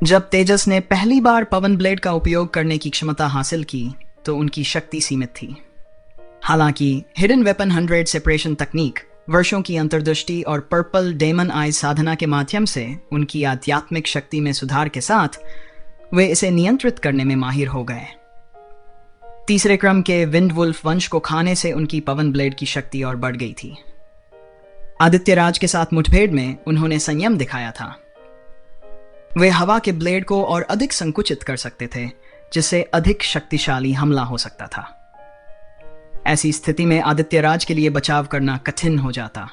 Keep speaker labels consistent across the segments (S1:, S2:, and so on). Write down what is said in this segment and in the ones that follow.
S1: जब तेजस ने पहली बार पवन ब्लेड का उपयोग करने की क्षमता हासिल की तो उनकी शक्ति सीमित थी। हालांकि हिडन वेपन 100 सेपरेशन तकनीक, वर्षों की अंतर्दृष्टि और पर्पल डेमन आइज साधना के माध्यम से उनकी आध्यात्मिक शक्ति में सुधार के साथ वे इसे नियंत्रित करने में माहिर हो गए। तीसरे क्रम के विंड वुल्फ वंश को खाने से उनकी पवन ब्लेड की शक्ति और बढ़ गई थी। आदित्यराज के साथ मुठभेड़ में उन्होंने संयम दिखाया था। वे हवा के ब्लेड को और अधिक संकुचित कर सकते थे, जिससे अधिक शक्तिशाली हमला हो सकता था। ऐसी स्थिति में आदित्यराज के लिए बचाव करना कठिन हो जाता।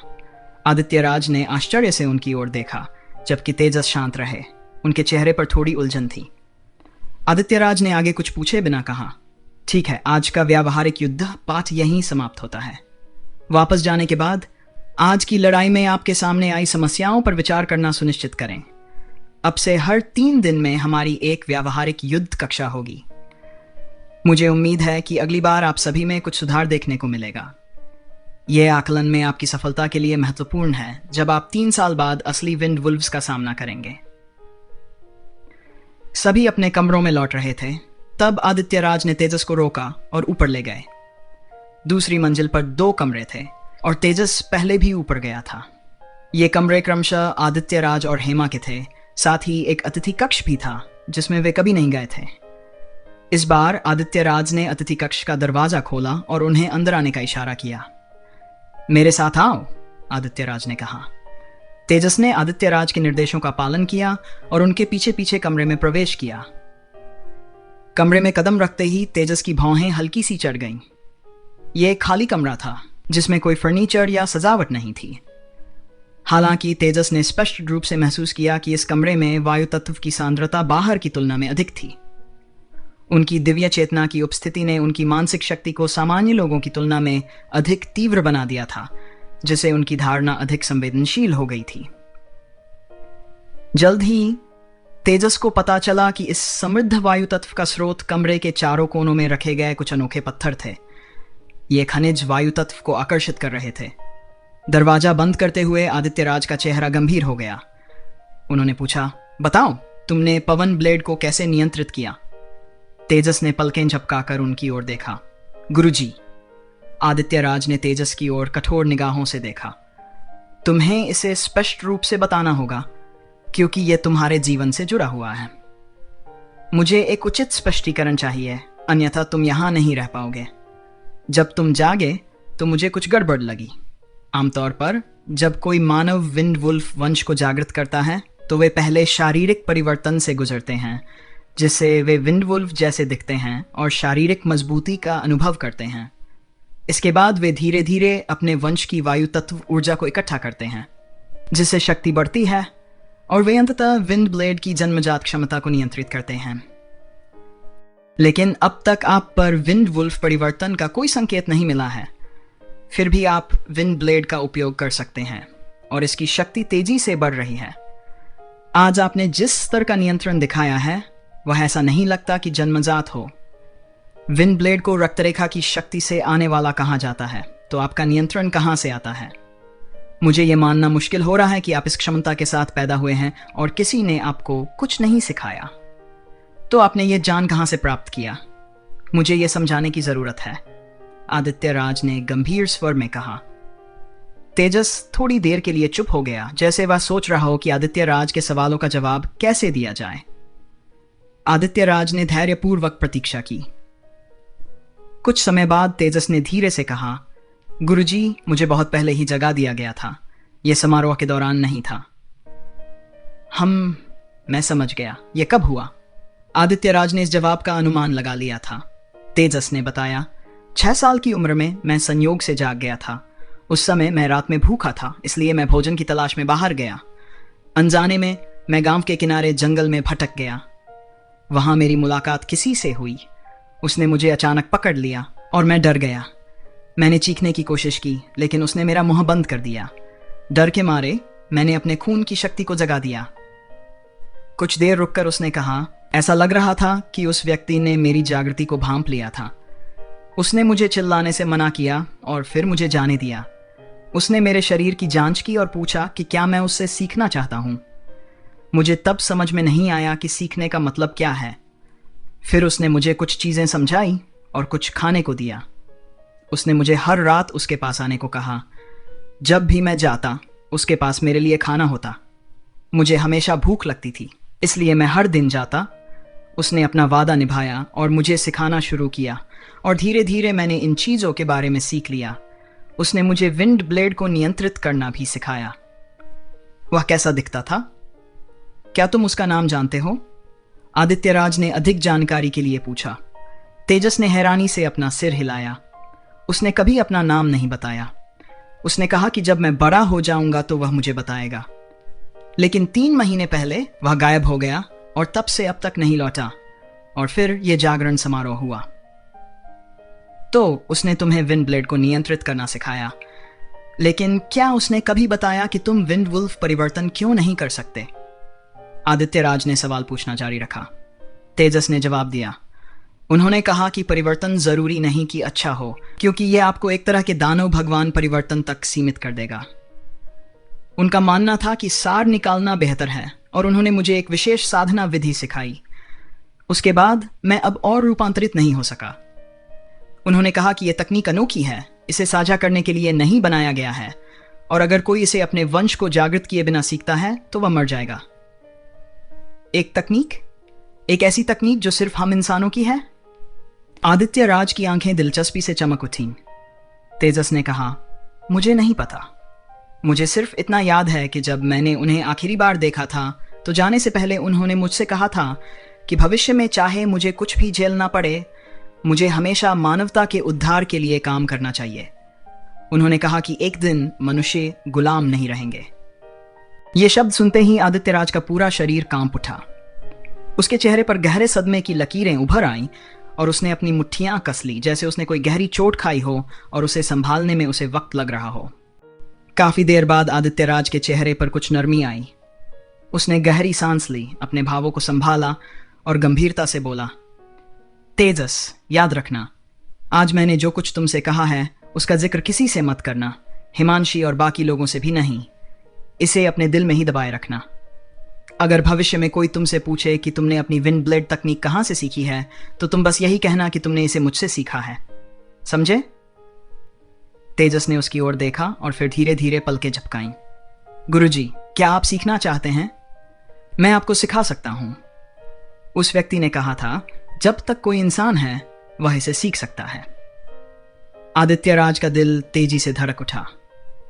S1: आदित्यराज ने आश्चर्य से उनकी ओर देखा, जबकि तेजस शांत रहे। उनके चेहरे पर थोड़ी उलझन थी। आदित्यराज ने आगे कुछ पूछे बिना कहा, ठीक है, आज का व्यावहारिक युद्ध पाठ यहीं समाप्त होता है। वापस जाने के बाद आज की लड़ाई में आपके सामने आई समस्याओं पर विचार करना सुनिश्चित करें। अब से हर 3 दिन में हमारी एक व्यावहारिक युद्ध कक्षा होगी। मुझे उम्मीद है कि अगली बार आप सभी में कुछ सुधार देखने को मिलेगा। यह आकलन में आपकी सफलता के लिए महत्वपूर्ण है, जब आप 3 साल बाद असली विंड वुल्व्स का सामना करेंगे। सभी अपने कमरों में लौट रहे थे, तब आदित्यराज ने तेजस को रोका और ऊपर ले गए। दूसरी मंजिल पर 2 कमरे थे और तेजस पहले भी ऊपर गया था। ये कमरे क्रमशः आदित्यराज और हेमा के थे। साथ ही एक अतिथि कक्ष भी था, जिसमें वे कभी नहीं गए थे। इस बार आदित्यराज ने अतिथि कक्ष का दरवाजा खोला और उन्हें अंदर आने का इशारा किया। मेरे साथ आओ, आदित्यराज ने कहा। तेजस ने आदित्यराज के निर्देशों का पालन किया और उनके पीछे पीछे कमरे में प्रवेश किया। कमरे में कदम रखते ही तेजस की भौहें हल्की सी चढ़ गईं। यह एक खाली कमरा था, जिसमें कोई फर्नीचर या सजावट नहीं थी। हालांकि तेजस ने स्पष्ट रूप से महसूस किया कि इस कमरे में वायु तत्व की सांद्रता बाहर की तुलना में अधिक थी। उनकी दिव्य चेतना की उपस्थिति ने उनकी मानसिक शक्ति को सामान्य लोगों की तुलना में अधिक तीव्र बना दिया था, जिससे उनकी धारणा अधिक संवेदनशील हो गई थी। जल्द ही तेजस को पता चला कि इस समृद्ध वायु तत्व का स्रोत कमरे के चारों कोनों में रखे गए कुछ अनोखे पत्थर थे। ये खनिज वायु तत्व को आकर्षित कर रहे थे। दरवाजा बंद करते हुए आदित्यराज का चेहरा गंभीर हो गया। उन्होंने पूछा, बताओ, तुमने पवन ब्लेड को कैसे नियंत्रित किया? तेजस ने पलकें झपकाकर उनकी ओर देखा। गुरुजी, आदित्यराज ने तेजस की ओर कठोर निगाहों से देखा। तुम्हें इसे स्पष्ट रूप से बताना होगा, क्योंकि यह तुम्हारे जीवन से जुड़ा हुआ है। मुझे एक उचित स्पष्टीकरण चाहिए, अन्यथा तुम यहां नहीं रह पाओगे। जब तुम जागे तो मुझे कुछ गड़बड़ लगी। आमतौर पर जब कोई मानव विंड वुल्फ वंश को जागृत करता है तो वे पहले शारीरिक परिवर्तन से गुजरते हैं, जिससे वे विंड वुल्फ जैसे दिखते हैं और शारीरिक मजबूती का अनुभव करते हैं। इसके बाद वे धीरे धीरे अपने वंश की वायु तत्व ऊर्जा को इकट्ठा करते हैं, जिससे शक्ति बढ़ती है और वे अंततः विंड ब्लेड की जन्मजात क्षमता को नियंत्रित करते हैं। लेकिन अब तक आप पर विंड वुल्फ परिवर्तन का कोई संकेत नहीं मिला है। फिर भी आप विंड ब्लेड का उपयोग कर सकते हैं और इसकी शक्ति तेजी से बढ़ रही है। आज आपने जिस स्तर का नियंत्रण दिखाया है, वह ऐसा नहीं लगता कि जन्मजात हो। विंड ब्लेड को रक्तरेखा की शक्ति से आने वाला कहा जाता है, तो आपका नियंत्रण कहां से आता है? मुझे यह मानना मुश्किल हो रहा है कि आप इस क्षमता के साथ पैदा हुए हैं और किसी ने आपको कुछ नहीं सिखाया। तो आपने ये जान कहां से प्राप्त किया? मुझे यह समझाने की जरूरत है, आदित्यराज ने गंभीर स्वर में कहा। तेजस थोड़ी देर के लिए चुप हो गया, जैसे वह सोच रहा हो कि आदित्यराज के सवालों का जवाब कैसे दिया जाए। आदित्यराज ने धैर्यपूर्वक प्रतीक्षा की। कुछ समय बाद तेजस ने धीरे से कहा, गुरुजी, मुझे बहुत पहले ही जगा दिया गया था। यह समारोह के दौरान नहीं था। मैं समझ गया। यह कब हुआ? आदित्यराज ने इस जवाब का अनुमान लगा लिया था। तेजस ने बताया, 6 साल की उम्र में मैं संयोग से जाग गया था। उस समय मैं रात में भूखा था, इसलिए मैं भोजन की तलाश में बाहर गया। अनजाने में मैं गांव के किनारे जंगल में भटक गया। वहां मेरी मुलाकात किसी से हुई। उसने मुझे अचानक पकड़ लिया और मैं डर गया। मैंने चीखने की कोशिश की, लेकिन उसने मेरा मुंह बंद कर दिया। डर के मारे मैंने अपने खून की शक्ति को जगा दिया। कुछ देर रुककर उसने कहा, ऐसा लग रहा था कि उस व्यक्ति ने मेरी जागृति को भांप लिया था। उसने मुझे चिल्लाने से मना किया और फिर मुझे जाने दिया। उसने मेरे शरीर की जांच की और पूछा कि क्या मैं उससे सीखना चाहता हूं। मुझे तब समझ में नहीं आया कि सीखने का मतलब क्या है। फिर उसने मुझे कुछ चीज़ें समझाई और कुछ खाने को दिया। उसने मुझे हर रात उसके पास आने को कहा। जब भी मैं जाता उसके पास मेरे लिए खाना होता। मुझे हमेशा भूख लगती थी, इसलिए मैं हर दिन जाता। उसने अपना वादा निभाया और मुझे सिखाना शुरू किया, और धीरे धीरे मैंने इन चीज़ों के बारे में सीख लिया। उसने मुझे विंड ब्लेड को नियंत्रित करना भी सिखाया। वह कैसा दिखता था? क्या तुम उसका नाम जानते हो? आदित्यराज ने अधिक जानकारी के लिए पूछा। तेजस ने हैरानी से अपना सिर हिलाया। उसने कभी अपना नाम नहीं बताया। उसने कहा कि जब मैं बड़ा हो जाऊंगा तो वह मुझे बताएगा। लेकिन 3 महीने पहले वह गायब हो गया और तब से अब तक नहीं लौटा। और फिर यह जागरण समारोह हुआ। तो उसने तुम्हें विंड ब्लेड को नियंत्रित करना सिखाया, लेकिन क्या उसने कभी बताया कि तुम विंड वुल्फ परिवर्तन क्यों नहीं कर सकते? आदित्यराज ने सवाल पूछना जारी रखा। तेजस ने जवाब दिया। उन्होंने कहा कि परिवर्तन जरूरी नहीं कि अच्छा हो, क्योंकि यह आपको एक तरह के दानव भगवान परिवर्तन तक सीमित कर देगा। उनका मानना था कि सार निकालना बेहतर है, और उन्होंने मुझे एक विशेष साधना विधि सिखाई। उसके बाद मैं अब और रूपांतरित नहीं हो सका। उन्होंने कहा कि यह तकनीक अनोखी है, इसे साझा करने के लिए नहीं बनाया गया है, और अगर कोई इसे अपने वंश को जागृत किए बिना सीखता है तो वह मर जाएगा। एक तकनीक? एक ऐसी तकनीक जो सिर्फ हम इंसानों की है? आदित्यराज की आंखें दिलचस्पी से चमक उठीं। तेजस ने कहा, मुझे नहीं पता। मुझे सिर्फ इतना याद है कि जब मैंने उन्हें आखिरी बार देखा था तो जाने से पहले उन्होंने मुझसे कहा था कि भविष्य में चाहे मुझे कुछ भी झेलना पड़े, मुझे हमेशा मानवता के उद्धार के लिए काम करना चाहिए। उन्होंने कहा कि एक दिन मनुष्य गुलाम नहीं रहेंगे। ये शब्द सुनते ही आदित्यराज का पूरा शरीर कांप उठा। उसके चेहरे पर गहरे सदमे की लकीरें उभर आईं और उसने अपनी मुट्ठियां कस ली, जैसे उसने कोई गहरी चोट खाई हो और उसे संभालने में उसे वक्त लग रहा हो। काफी देर बाद आदित्यराज के चेहरे पर कुछ नरमी आई। उसने गहरी सांस ली, अपने भावों को संभाला और गंभीरता से बोला, तेजस, याद रखना, आज मैंने जो कुछ तुमसे कहा है उसका जिक्र किसी से मत करना, हिमांशी और बाकी लोगों से भी नहीं। इसे अपने दिल में ही दबाए रखना। अगर भविष्य में कोई तुमसे पूछे कि तुमने अपनी विंड ब्लेड तकनीक कहाँ से सीखी है, तो तुम बस यही कहना कि तुमने इसे मुझसे सीखा है। समझे? तेजस ने उसकी ओर देखा और फिर धीरे धीरे पलकें झपकाईं। गुरुजी, क्या आप सीखना चाहते हैं? मैं आपको सिखा सकता हूं। उस व्यक्ति ने कहा था, जब तक कोई इंसान है वह इसे सीख सकता है। आदित्यराज का दिल तेजी से धड़क उठा।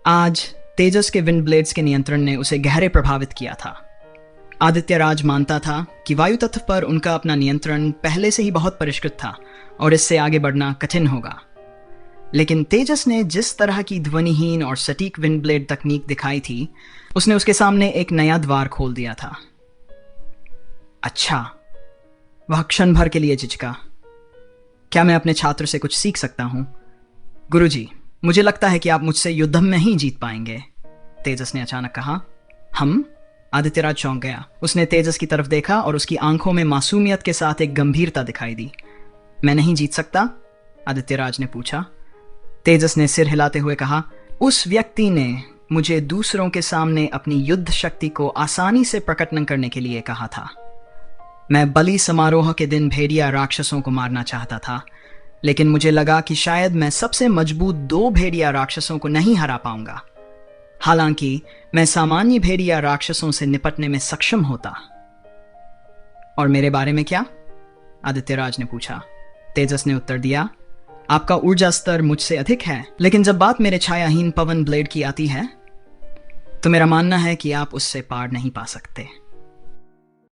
S1: आज तेजस के विंड ब्लेड्स के नियंत्रण ने उसे गहरे प्रभावित किया था। आदित्यराज मानता था कि वायु तत्व पर उनका अपना नियंत्रण पहले से ही बहुत परिष्कृत था और इससे आगे बढ़ना कठिन होगा। लेकिन तेजस ने जिस तरह की ध्वनिहीन और सटीक विंड ब्लेड तकनीक दिखाई थी, उसने उसके सामने एक नया द्वार खोल दिया था। अच्छा, वह क्षण भर के लिए झिझका। क्या मैं अपने छात्र से कुछ सीख सकता हूं? गुरुजी, मुझे लगता है कि आप मुझसे युद्ध में ही जीत पाएंगे, तेजस ने अचानक कहा। हम? आदित्यराज चौंक गया। उसने तेजस की तरफ देखा और उसकी आंखों में मासूमियत के साथ एक गंभीरता दिखाई दी। मैं नहीं जीत सकता? आदित्यराज ने पूछा। तेजस ने सिर हिलाते हुए कहा, उस व्यक्ति ने मुझे दूसरों के सामने अपनी युद्ध शक्ति को आसानी से प्रकट न करने के लिए कहा था। मैं बलि समारोह के दिन भेड़िया राक्षसों को मारना चाहता था, लेकिन मुझे लगा कि शायद मैं सबसे मजबूत 2 भेड़िया राक्षसों को नहीं हरा पाऊंगा। हालांकि मैं सामान्य भेड़िया राक्षसों से निपटने में सक्षम होता। और मेरे बारे में क्या? आदित्यराज ने पूछा। तेजस ने उत्तर दिया, आपका ऊर्जा स्तर मुझसे अधिक है, लेकिन जब बात मेरे छायाहीन पवन ब्लेड की आती है तो मेरा मानना है कि आप उससे पार नहीं पा सकते।